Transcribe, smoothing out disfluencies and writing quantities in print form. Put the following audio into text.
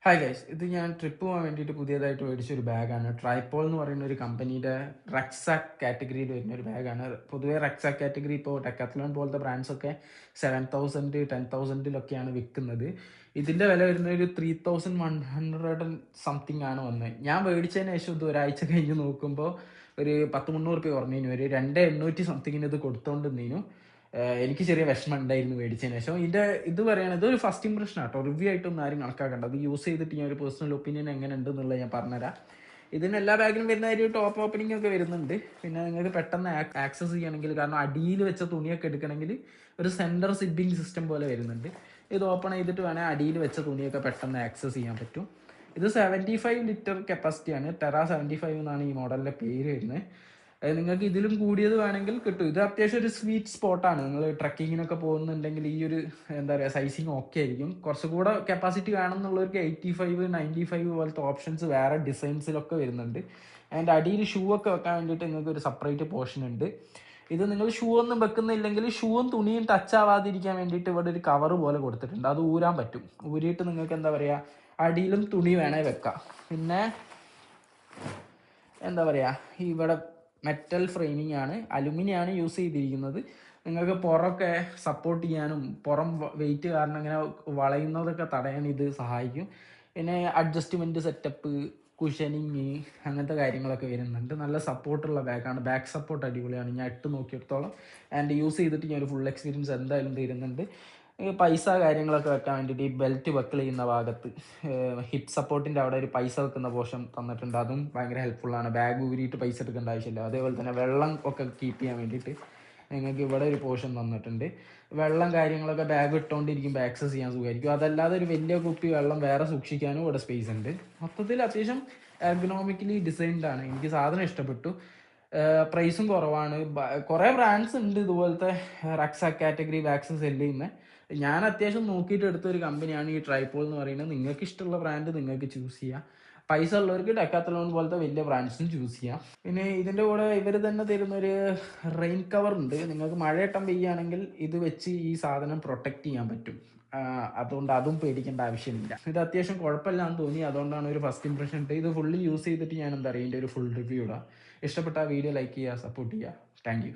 Hi guys, ഇത് ഞാൻ trip പോകാൻ വേണ്ടിയിട്ട് പുതിയതായിട്ട് മേടിച്ചൊരു ബാഗാണ്. ട്രൈപോൾ എന്ന് പറയുന്ന ഒരു കമ്പനിയുടെ റക്സാക്ക് കാറ്റഗറിയിൽ വരുന്ന ഒരു ബാഗാണ്. പൊതുവേ റക്സാക്ക് കാറ്റഗറി ഇപ്പോൾ ഡെക്കാത്ലോൺ പോലത്തെ ബ്രാൻഡ്സൊക്കെ 7,000 10,000 വിൽക്കുന്നത്. ഇതിൻ്റെ വില വരുന്നത് ഒരു 3,100 സംതിങ് ആണ് വന്നത്. ഞാൻ മേടിച്ചതിന് ശേഷം ഇത് ഒരാഴ്ച കഴിഞ്ഞ് നോക്കുമ്പോൾ ഒരു 10-300 കുറഞ്ഞതിന് ഒരു 2,800 സംതിങ്ങിന് ഇത് കൊടുത്തോണ്ടിരുന്നതിനും എനിക്ക് ചെറിയ വിഷമം ഉണ്ടായിരുന്നു മേടിച്ചതിന് ശേഷം. ഇത് പറയുന്നത് ഒരു ഫസ്റ്റ് ഇംപ്രഷൻ ആട്ടോ, റിവ്യൂ ആയിട്ടൊന്നും ആരും കണക്കാക്കണ്ട. അത് യൂസ് ചെയ്തിട്ട് ഞാൻ ഒരു പേഴ്സണൽ ഒപ്പീനിയൻ എങ്ങനെ ഉണ്ട് എന്നുള്ളത് ഞാൻ പറഞ്ഞുതരാം. ഇതിന് എല്ലാ ബാഗിലും വരുന്ന ഒരു ടോപ്പ് ഓപ്പണിംഗ് ഒക്കെ വരുന്നുണ്ട്. പിന്നെ നിങ്ങൾക്ക് പെട്ടെന്ന് ആക്സസ് ചെയ്യണമെങ്കിൽ, കാരണം അടിയിൽ വെച്ച തുണിയൊക്കെ എടുക്കണമെങ്കിൽ ഒരു സെൻറ്റർ സിബിങ് സിസ്റ്റം പോലെ വരുന്നുണ്ട്. ഇത് ഓപ്പൺ ചെയ്തിട്ട് വേണേൽ അടിയിൽ വെച്ച തുണിയൊക്കെ പെട്ടെന്ന് ആക്സസ് ചെയ്യാൻ പറ്റും. ഇത് 75 ലിറ്റർ കപ്പാസിറ്റിയാണ്. ടെറ 75 എന്നാണ് ഈ മോഡലിൻ്റെ പേര് വരുന്നത്. നിങ്ങൾക്ക് ഇതിലും കൂടിയത് വേണമെങ്കിൽ കിട്ടും. ഇത് അത്യാവശ്യം ഒരു സ്വീറ്റ് സ്പോട്ടാണ്. നിങ്ങൾ ട്രക്കിങ്ങിനൊക്കെ പോകുന്നുണ്ടെങ്കിൽ ഈ ഒരു എന്താ പറയുക സൈസിങ് ഓക്കെ ആയിരിക്കും. കുറച്ചുകൂടെ കപ്പാസിറ്റി വേണമെന്നുള്ളവർക്ക് 85 95 പോലത്തെ ഓപ്ഷൻസ് വേറെ ഡിസൈൻസിലൊക്കെ വരുന്നുണ്ട്. അതിൻ്റെ അടിയിൽ ഷൂ ഒക്കെ വെക്കാൻ വേണ്ടിയിട്ട് നിങ്ങൾക്ക് ഒരു സെപ്പറേറ്റ് പോർഷൻ ഉണ്ട്. ഇത് നിങ്ങൾ ഷൂ ഒന്നും വെക്കുന്നില്ലെങ്കിൽ ഷൂവും തുണിയും ടച്ച് ആവാതിരിക്കാൻ വേണ്ടിയിട്ട് ഇവിടെ ഒരു കവർ പോലെ കൊടുത്തിട്ടുണ്ട്. അത് ഊരാൻ പറ്റും. ഊരിയിട്ട് നിങ്ങൾക്ക് എന്താ പറയുക അടിയിലും തുണി വേണേൽ വെക്കാം. പിന്നെ എന്താ പറയുക ഇവിടെ മെറ്റൽ ഫ്രെയിമിംഗ് ആണ്, അലുമിനിയാണ് യൂസ് ചെയ്തിരിക്കുന്നത്. നിങ്ങൾക്ക് പുറമൊക്കെ സപ്പോർട്ട് ചെയ്യാനും പുറം വെയിറ്റ് കാരണം ഇങ്ങനെ വളയുന്നതൊക്കെ തടയാൻ ഇത് സഹായിക്കും. പിന്നെ അഡ്ജസ്റ്റ്മെൻറ്റ് സെറ്റപ്പ്, കുഷനിങ്, അങ്ങനത്തെ കാര്യങ്ങളൊക്കെ വരുന്നുണ്ട്. നല്ല സപ്പോർട്ടുള്ള ബാഗാണ്. ബാക്ക് സപ്പോർട്ട് അടിപൊളിയാണ്. ഞാൻ ഇട്ട് നോക്കിയെടുത്തോളം ആൻഡ് യൂസ് ചെയ്തിട്ട് ഞാൻ ഒരു ഫുൾ എക്സ്പീരിയൻസ് എന്തായാലും തരുന്നുണ്ട്. പൈസ കാര്യങ്ങളൊക്കെ വെക്കാൻ വേണ്ടിയിട്ട് ഈ ബെൽറ്റ് ബക്കിൾ ചെയ്യുന്ന ഭാഗത്ത് ഹിപ്പ് സപ്പോർട്ടിൻ്റെ അവിടെ ഒരു പൈസ വെക്കുന്ന പോർഷൻ തന്നിട്ടുണ്ട്. അതും ഭയങ്കര ഹെൽപ്ഫുള്ളാണ്. ബാഗ് ഊരിയിട്ട് പൈസ എടുക്കേണ്ട ആവശ്യമില്ല. അതേപോലെ തന്നെ വെള്ളം ഒക്കെ കീപ്പ് ചെയ്യാൻ വേണ്ടിയിട്ട് നിങ്ങൾക്ക് ഇവിടെ ഒരു പോർഷൻ തന്നിട്ടുണ്ട്. വെള്ളം കാര്യങ്ങളൊക്കെ ബാഗ് ഇട്ടുകൊണ്ടിരിക്കുമ്പോൾ ആക്സസ് ചെയ്യാൻ സുഖമായിരിക്കും. അതല്ലാതെ ഒരു വലിയ കുപ്പി വെള്ളം വേറെ സൂക്ഷിക്കാനും ഇവിടെ സ്പേസ് ഉണ്ട്. മൊത്തത്തിൽ അത്യാവശ്യം എർഗണോമിക്കലി ഡിസൈൻഡ് ആണ്. എനിക്ക് സാധനം ഇഷ്ടപ്പെട്ടു. പ്രൈസും കുറവാണ്. കുറേ ബ്രാൻഡ്സ് ഉണ്ട് ഇതുപോലത്തെ റക്സാക്ക് കാറ്റഗറി ബാഗ്സ് സെല്ല് ചെയ്യുന്നത്. ഞാൻ അത്യാവശ്യം നോക്കിയിട്ട് എടുത്തൊരു കമ്പനിയാണ് ഈ ട്രൈപോൾ എന്ന് പറയുന്നത്. നിങ്ങൾക്ക് ഇഷ്ടമുള്ള ബ്രാൻഡ് നിങ്ങൾക്ക് ചൂസ് ചെയ്യാം. പൈസ ഉള്ളവർക്ക് ഡെക്കാത്തലോൺ പോലത്തെ വലിയ ബ്രാൻഡ്സും ചൂസ് ചെയ്യാം. പിന്നെ ഇതിൻ്റെ കൂടെ ഇവർ തന്നെ തരുന്നൊരു റെയിൻ കവർ ഉണ്ട്. നിങ്ങൾക്ക് മഴയട്ടം പെയ്യുകയാണെങ്കിൽ ഇത് വെച്ച് ഈ സാധനം പ്രൊട്ടക്റ്റ് ചെയ്യാൻ പറ്റും. അതുകൊണ്ട് അതും പേടിക്കേണ്ട ആവശ്യമില്ല. ഇത് അത്യാവശ്യം കുഴപ്പമില്ലാന്ന് തോന്നി. അതുകൊണ്ടാണ് ഒരു ഫസ്റ്റ് ഇംപ്രഷൻ ഉണ്ട്. ഇത് ഫുള്ളി യൂസ് ചെയ്തിട്ട് ഞാൻ എന്താ പറയുക ഇതിൻ്റെ ഒരു ഫുൾ റിവ്യൂ ഇടാം. ഇഷ്ടപ്പെട്ട വീഡിയോ ലൈക്ക് ചെയ്യുക, സപ്പോർട്ട് ചെയ്യുക. Thank you.